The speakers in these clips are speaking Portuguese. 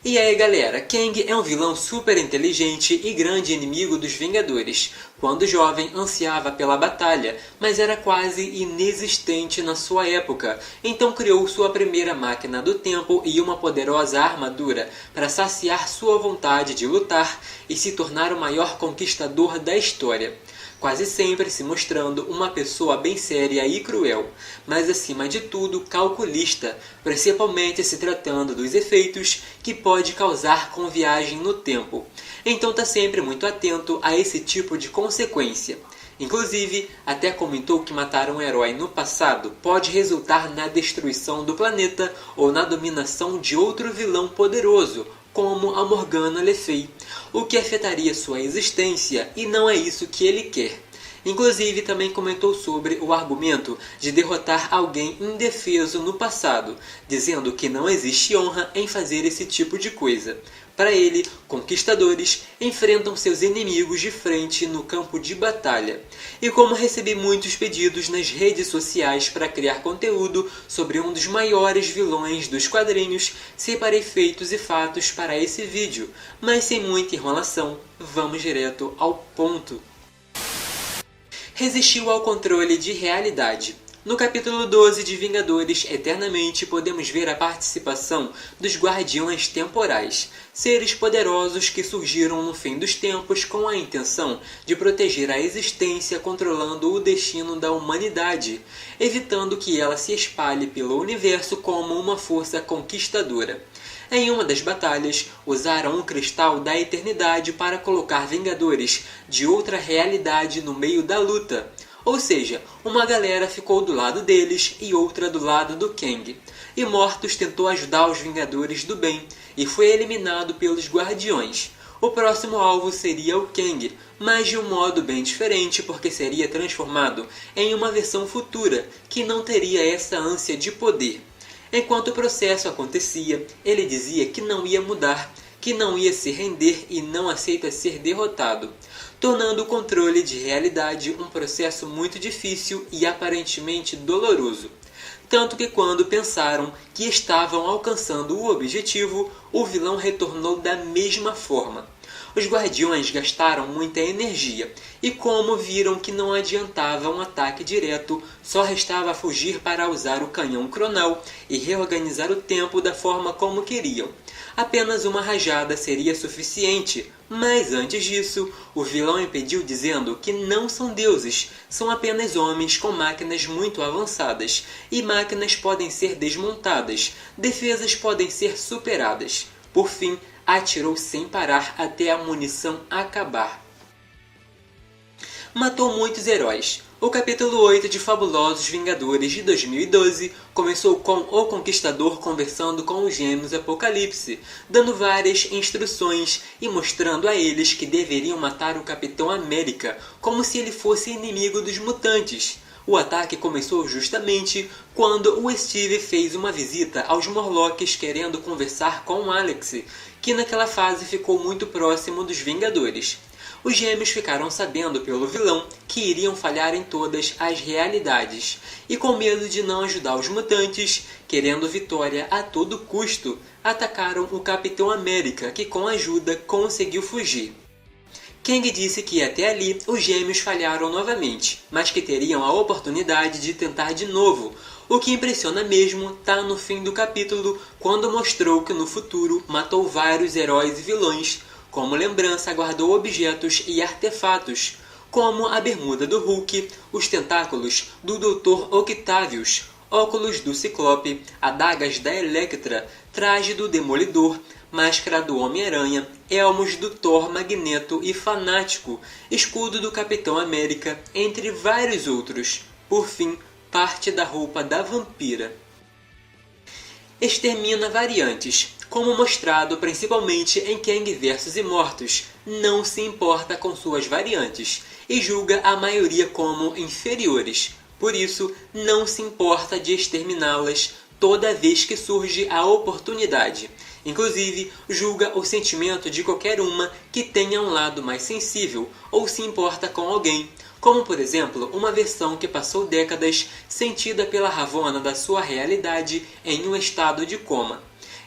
E aí galera, Kang é um vilão super inteligente e grande inimigo dos Vingadores. Quando jovem, ansiava pela batalha, mas era quase inexistente na sua época. Então criou sua primeira máquina do tempo e uma poderosa armadura para saciar sua vontade de lutar e se tornar o maior conquistador da história. Quase sempre se mostrando uma pessoa bem séria e cruel, mas acima de tudo calculista, principalmente se tratando dos efeitos que pode causar com viagem no tempo. Então está sempre muito atento a esse tipo de consequência. Inclusive, até comentou que matar um herói no passado pode resultar na destruição do planeta ou na dominação de outro vilão poderoso, como a Morgana Le Fay, o que afetaria sua existência e não é isso que ele quer. Inclusive, também comentou sobre o argumento de derrotar alguém indefeso no passado, dizendo que não existe honra em fazer esse tipo de coisa. Para ele, conquistadores enfrentam seus inimigos de frente no campo de batalha. E como recebi muitos pedidos nas redes sociais para criar conteúdo sobre um dos maiores vilões dos quadrinhos, separei feitos e fatos para esse vídeo. Mas sem muita enrolação, vamos direto ao ponto. Resistiu ao controle de realidade. No capítulo 12 de Vingadores Eternamente, podemos ver a participação dos Guardiões Temporais, seres poderosos que surgiram no fim dos tempos com a intenção de proteger a existência controlando o destino da humanidade, evitando que ela se espalhe pelo universo como uma força conquistadora. Em uma das batalhas, usaram um cristal da eternidade para colocar Vingadores de outra realidade no meio da luta. Ou seja, uma galera ficou do lado deles e outra do lado do Kang. E Mortus tentou ajudar os Vingadores do bem e foi eliminado pelos Guardiões. O próximo alvo seria o Kang, mas de um modo bem diferente porque seria transformado em uma versão futura que não teria essa ânsia de poder. Enquanto o processo acontecia, ele dizia que não ia mudar, que não ia se render e não aceita ser derrotado, tornando o controle de realidade um processo muito difícil e aparentemente doloroso. Tanto que quando pensaram que estavam alcançando o objetivo, o vilão retornou da mesma forma. Os Guardiões gastaram muita energia, e como viram que não adiantava um ataque direto, só restava fugir para usar o canhão cronal e reorganizar o tempo da forma como queriam. Apenas uma rajada seria suficiente, mas antes disso, o vilão impediu dizendo que não são deuses, são apenas homens com máquinas muito avançadas, e máquinas podem ser desmontadas, defesas podem ser superadas. Por fim, atirou sem parar até a munição acabar. Matou muitos heróis. O capítulo 8 de Fabulosos Vingadores de 2012 começou com o Conquistador conversando com os Gêmeos Apocalipse, dando várias instruções e mostrando a eles que deveriam matar o Capitão América, como se ele fosse inimigo dos mutantes. O ataque começou justamente quando o Steve fez uma visita aos Morlocks querendo conversar com Alex, que naquela fase ficou muito próximo dos Vingadores. Os gêmeos ficaram sabendo pelo vilão que iriam falhar em todas as realidades, e com medo de não ajudar os mutantes, querendo vitória a todo custo, atacaram o Capitão América, que com ajuda conseguiu fugir. Kang disse que até ali os gêmeos falharam novamente, mas que teriam a oportunidade de tentar de novo. O que impressiona mesmo está no fim do capítulo, quando mostrou que no futuro matou vários heróis e vilões. Como lembrança, guardou objetos e artefatos, como a bermuda do Hulk, os tentáculos do Dr. Octavius, óculos do Ciclope, adagas da Elektra, traje do Demolidor, máscara do Homem-Aranha, elmos do Thor, Magneto e Fanático, escudo do Capitão América, entre vários outros. Por fim, parte da roupa da Vampira. Extermina variantes, como mostrado principalmente em Kang vs Imortus, não se importa com suas variantes e julga a maioria como inferiores. Por isso, não se importa de exterminá-las toda vez que surge a oportunidade. Inclusive, julga o sentimento de qualquer uma que tenha um lado mais sensível ou se importa com alguém, como por exemplo uma versão que passou décadas sentida pela Ravonna da sua realidade em um estado de coma.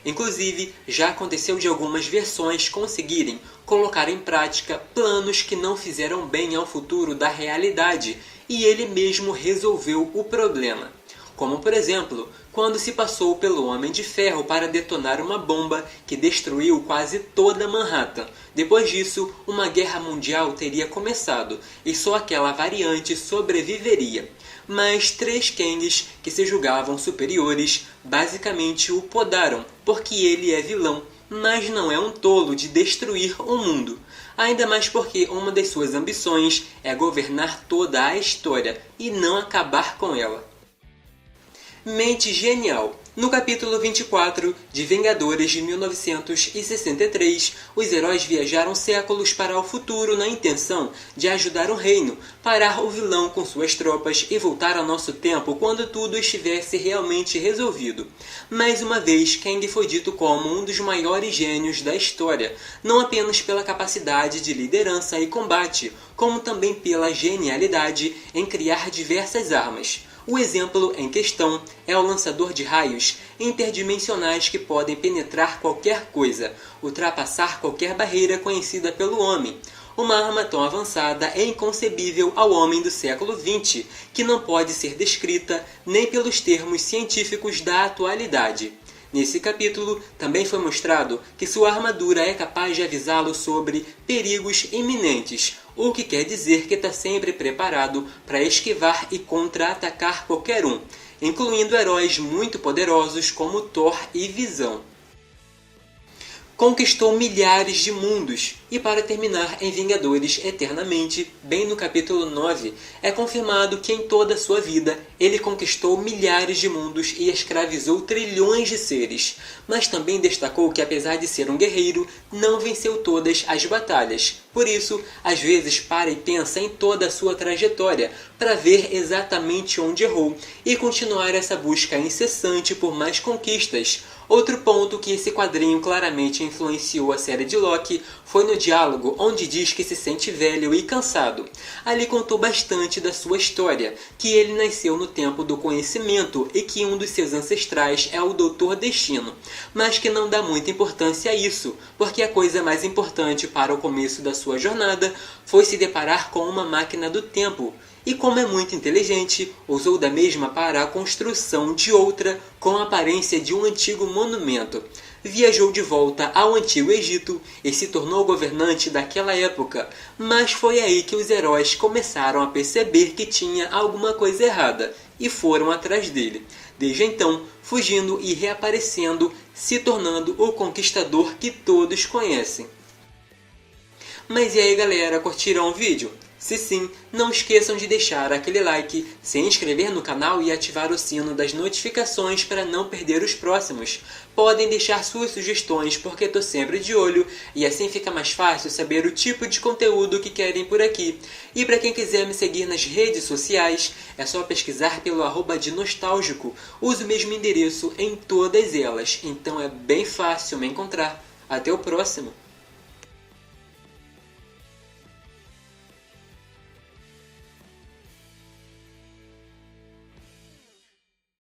Inclusive, já aconteceu de algumas versões conseguirem colocar em prática planos que não fizeram bem ao futuro da realidade, e ele mesmo resolveu o problema. Como, por exemplo, quando se passou pelo Homem de Ferro para detonar uma bomba que destruiu quase toda Manhattan. Depois disso, uma guerra mundial teria começado e só aquela variante sobreviveria. Mas 3 Kangs que se julgavam superiores basicamente o podaram, porque ele é vilão, mas não é um tolo de destruir o mundo. Ainda mais porque uma das suas ambições é governar toda a história e não acabar com ela. Mente genial. No capítulo 24 de Vingadores de 1963, os heróis viajaram séculos para o futuro na intenção de ajudar o reino, parar o vilão com suas tropas e voltar ao nosso tempo quando tudo estivesse realmente resolvido. Mais uma vez, Kang foi dito como um dos maiores gênios da história, não apenas pela capacidade de liderança e combate, como também pela genialidade em criar diversas armas. O exemplo em questão é o lançador de raios interdimensionais que podem penetrar qualquer coisa, ultrapassar qualquer barreira conhecida pelo homem. Uma arma tão avançada é inconcebível ao homem do século XX, que não pode ser descrita nem pelos termos científicos da atualidade. Nesse capítulo, também foi mostrado que sua armadura é capaz de avisá-lo sobre perigos iminentes, o que quer dizer que está sempre preparado para esquivar e contra-atacar qualquer um, incluindo heróis muito poderosos como Thor e Visão. Conquistou milhares de mundos, e para terminar em Vingadores Eternamente, bem no capítulo 9, é confirmado que em toda a sua vida ele conquistou milhares de mundos e escravizou trilhões de seres, mas também destacou que apesar de ser um guerreiro, não venceu todas as batalhas. Por isso, às vezes para e pensa em toda a sua trajetória, para ver exatamente onde errou, e continuar essa busca incessante por mais conquistas. Outro ponto que esse quadrinho claramente influenciou a série de Loki foi no diálogo onde diz que se sente velho e cansado. Ali contou bastante da sua história, que ele nasceu no tempo do conhecimento e que um dos seus ancestrais é o Doutor Destino, mas que não dá muita importância a isso, porque a coisa mais importante para o começo da sua jornada foi se deparar com uma máquina do tempo, e como é muito inteligente, usou da mesma para a construção de outra com a aparência de um antigo monumento. Viajou de volta ao Antigo Egito e se tornou governante daquela época, mas foi aí que os heróis começaram a perceber que tinha alguma coisa errada e foram atrás dele. Desde então, fugindo e reaparecendo, se tornando o conquistador que todos conhecem. Mas e aí galera, curtiram o vídeo? Se sim, não esqueçam de deixar aquele like, se inscrever no canal e ativar o sino das notificações para não perder os próximos. Podem deixar suas sugestões porque estou sempre de olho e assim fica mais fácil saber o tipo de conteúdo que querem por aqui. E para quem quiser me seguir nas redes sociais, é só pesquisar pelo @denostalgico. Uso o mesmo endereço em todas elas, então é bem fácil me encontrar. Até o próximo!